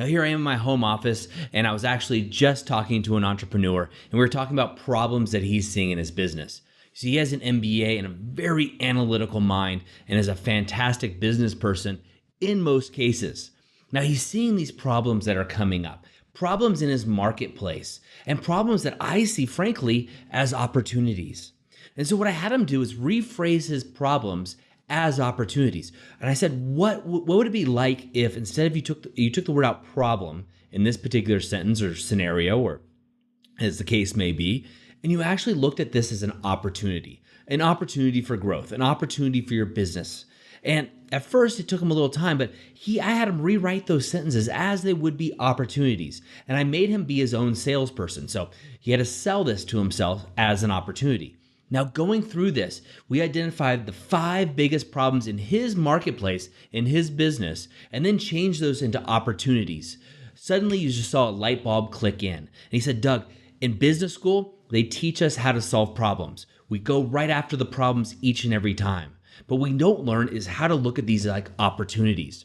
Now here I am in my home office, and I was actually just talking to an entrepreneur, and we were talking about problems that he's seeing in his business. So he has an MBA and a very analytical mind and is a fantastic business person in most cases. Now he's seeing these problems that are coming up, problems in his marketplace, and problems that I see, frankly, as opportunities. And so what I had him do is rephrase his problems as opportunities. And I said, what would it be like if instead of you took the word out problem in this particular sentence or scenario, or as the case may be, and you actually looked at this as an opportunity for growth, an opportunity for your business. And at first it took him a little time, but I had him rewrite those sentences as they would be opportunities. And I made him be his own salesperson. So he had to sell this to himself as an opportunity. Now, going through this, we identified the 5 biggest problems in his marketplace, in his business, and then changed those into opportunities. Suddenly, you just saw a light bulb click in. And he said, Doug, in business school, they teach us how to solve problems. We go right after the problems each and every time. But what we don't learn is how to look at these like opportunities.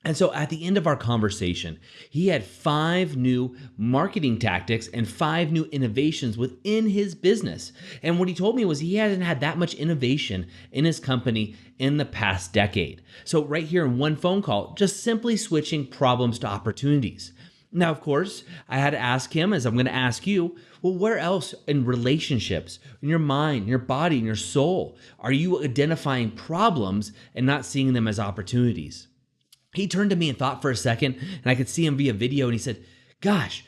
And so at the end of our conversation, he had 5 new marketing tactics and 5 new innovations within his business. And what he told me was he hasn't had that much innovation in his company in the past decade. So right here in one phone call, just simply switching problems to opportunities. Now, of course, I had to ask him, as I'm going to ask you, well, where else in relationships, in your mind, your body, and your soul, are you identifying problems and not seeing them as opportunities? He turned to me and thought for a second, and I could see him via video, and he said, gosh,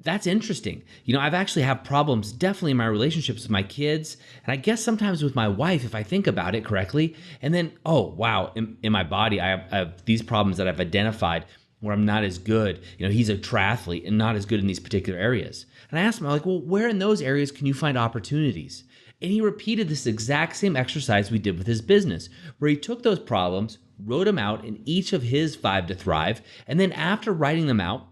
that's interesting. I've actually have problems definitely in my relationships with my kids, and I guess sometimes with my wife, if I think about it correctly. And then, oh, wow, in my body, I have these problems that I've identified where I'm not as good. He's a triathlete and not as good in these particular areas. And I asked him, well, where in those areas can you find opportunities? And he repeated this exact same exercise we did with his business, where he took those problems, wrote them out in each of his 5 to thrive, and then after writing them out,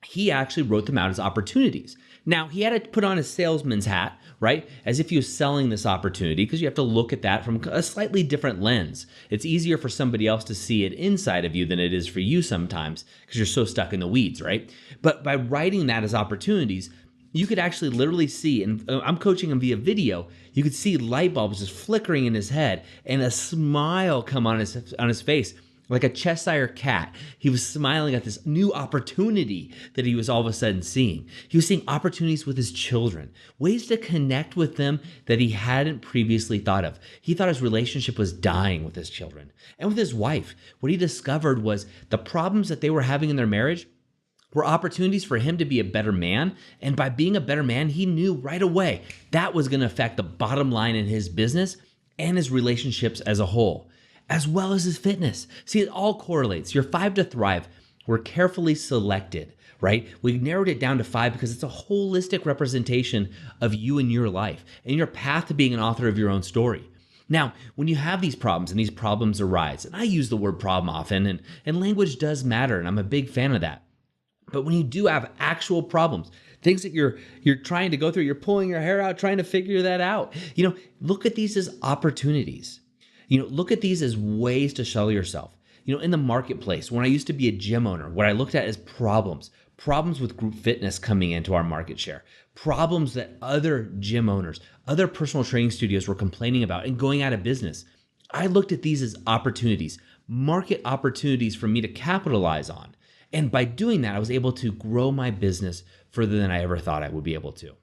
he actually wrote them out as opportunities. Now, he had to put on his salesman's hat, right? As if he was selling this opportunity, because you have to look at that from a slightly different lens. It's easier for somebody else to see it inside of you than it is for you sometimes, because you're so stuck in the weeds, right? But by writing that as opportunities, you could actually literally see, and I'm coaching him via video, you could see light bulbs just flickering in his head and a smile come on his face, like a Cheshire cat. He was smiling at this new opportunity that he was all of a sudden seeing. He was seeing opportunities with his children, ways to connect with them that he hadn't previously thought of. He thought his relationship was dying with his children. And with his wife, what he discovered was the problems that they were having in their marriage were opportunities for him to be a better man. And by being a better man, he knew right away that was going to affect the bottom line in his business and his relationships as a whole, as well as his fitness. See, it all correlates. Your 5 to thrive were carefully selected, right? We narrowed it down to 5 because it's a holistic representation of you and your life and your path to being an author of your own story. Now, when you have these problems and these problems arise, and I use the word problem often, and language does matter, and I'm a big fan of that. But when you do have actual problems, things that you're trying to go through, you're pulling your hair out, trying to figure that out, look at these as opportunities. Look at these as ways to sell yourself. In the marketplace, when I used to be a gym owner, what I looked at is problems with group fitness coming into our market share, problems that other gym owners, other personal training studios were complaining about and going out of business. I looked at these as opportunities, market opportunities for me to capitalize on. And by doing that, I was able to grow my business further than I ever thought I would be able to.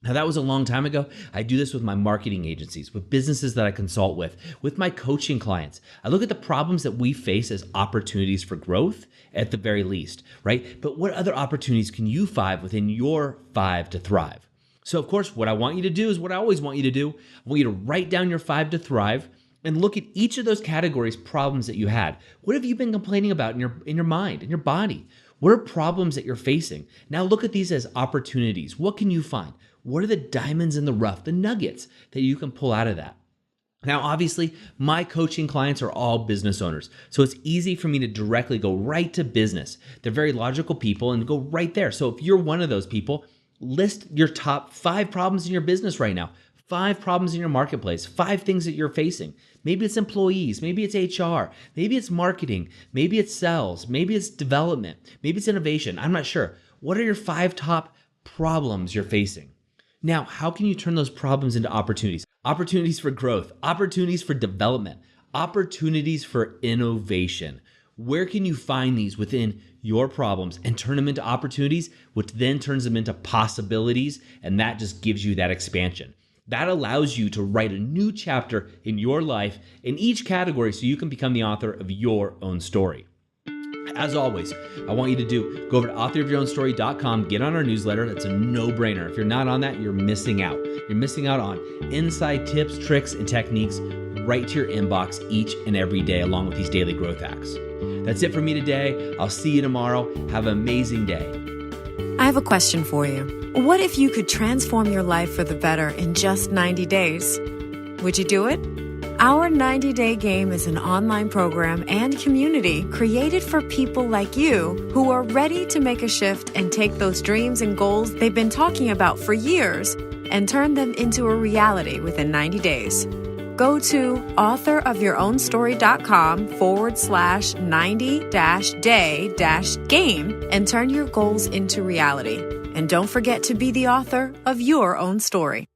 Now, that was a long time ago. I do this with my marketing agencies, with businesses that I consult with my coaching clients. I look at the problems that we face as opportunities for growth at the very least, right? But what other opportunities can you find within your 5 to thrive? So, of course, what I want you to do is what I always want you to do. I want you to write down your 5 to thrive and look at each of those categories, problems that you had. What have you been complaining about in your mind, in your body? What are problems that you're facing? Now look at these as opportunities. What can you find? What are the diamonds in the rough, the nuggets that you can pull out of that? Now, obviously, my coaching clients are all business owners, so it's easy for me to directly go right to business. They're very logical people and go right there. So if you're one of those people, list your top 5 problems in your business right now. 5 problems in your marketplace, 5 things that you're facing. Maybe it's employees, maybe it's HR, maybe it's marketing, maybe it's sales, maybe it's development, maybe it's innovation. I'm not sure. What are your 5 top problems you're facing? Now, how can you turn those problems into opportunities? Opportunities for growth, opportunities for development, opportunities for innovation. Where can you find these within your problems and turn them into opportunities, which then turns them into possibilities, and that just gives you that expansion. That allows you to write a new chapter in your life in each category so you can become the author of your own story. As always, I want you to go over to authorofyourownstory.com, get on our newsletter. That's a no-brainer. If you're not on that, you're missing out. You're missing out on inside tips, tricks, and techniques right to your inbox each and every day, along with these daily growth hacks. That's it for me today. I'll see you tomorrow. Have an amazing day. I have a question for you. What if you could transform your life for the better in just 90 days? Would you do it? Our 90-Day Game is an online program and community created for people like you who are ready to make a shift and take those dreams and goals they've been talking about for years and turn them into a reality within 90 days. Go to authorofyourownstory.com/90-day-game and turn your goals into reality. And don't forget to be the author of your own story.